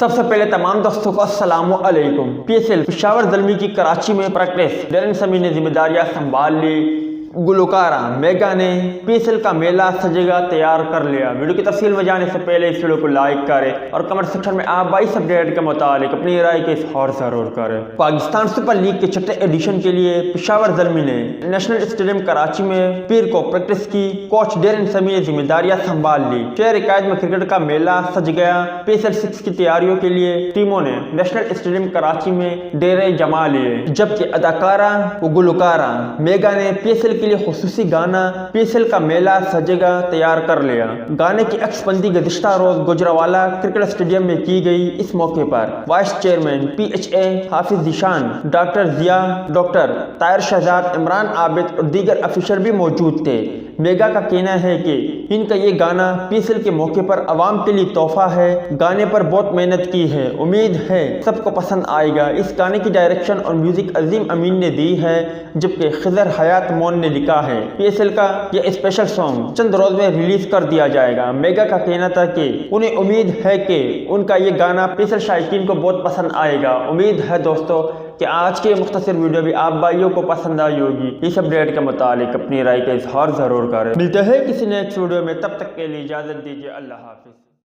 سب سے پہلے تمام دوستوں کو السلام علیکم۔ P S L Peshawar Zalmi کی کراچی میں پریکٹس، ڈیرن سمی نے ذمہ داریاں سنبھال لی۔ گلوکارہ میگا نے پی ایس ایل کا میلہ سجے گا تیار کر لیا۔ ویڈیو کی تفصیل میں جانے سے پہلے اس ویڈیو کو لائک کریں اور کمنٹ سیکشن میں آپ اس اپڈیٹ کے متعلق اپنی رائے کا اظہار ضرور کریں۔ پاکستان سپر لیگ کے چھٹے ایڈیشن کے لیے پشاور زلمی نے نیشنل اسٹیڈیم کراچی میں پیر کو پریکٹس کی۔ کوچ ڈیرن سمی نے ذمہ داریاں سنبھال لی۔ شہر قائد میں کرکٹ کا میلہ سج گیا۔ پی ایس ایل 6 کی تیاریوں کے لیے ٹیموں نے نیشنل اسٹیڈیم کراچی میں ڈیرے جما لیے، جبکہ اداکارہ و گلوکارہ میگا نے پی ایس ایل کے لیے خصوصی گانا پی ایس ایل کا میلہ سجے گا تیار کر لیا۔ گانے کی عکس بندی گزشتہ روز گوجرانوالہ کرکٹ اسٹیڈیم میں کی گئی۔ اس موقع پر vice chairman P H A Hafiz Zeeshan, doctor Zia, doctor Tahir Shahzad, Imran Abid اور دیگر افیشل بھی موجود تھے۔ میگا کا کہنا ہے کہ ان کا یہ گانا پی ایس ایل کے موقع پر عوام کے لیے تحفہ ہے۔ گانے پر بہت محنت کی ہے، امید ہے سب کو پسند آئے گا۔ اس گانے کی ڈائریکشن اور میوزک عظیم امین نے دی ہے، جبکہ خضر حیات مون نے لکھا ہے۔ پی ایس ایل کا یہ اسپیشل سانگ چند روز میں ریلیز کر دیا جائے گا۔ میگا کا کہنا تھا کہ انہیں امید ہے کہ ان کا یہ گانا پی ایس ایل شائقین کو بہت پسند آئے گا۔ امید ہے دوستو کہ آج کی مختصر ویڈیو بھی آپ بھائیوں کو پسند آئی ہوگی۔ اس اپڈیٹ کے متعلق اپنی رائے کا اظہار ضرور کریں۔ ملتے ہیں کسی نیکسٹ ویڈیو میں، تب تک کے لیے اجازت دیجیے۔ اللہ حافظ۔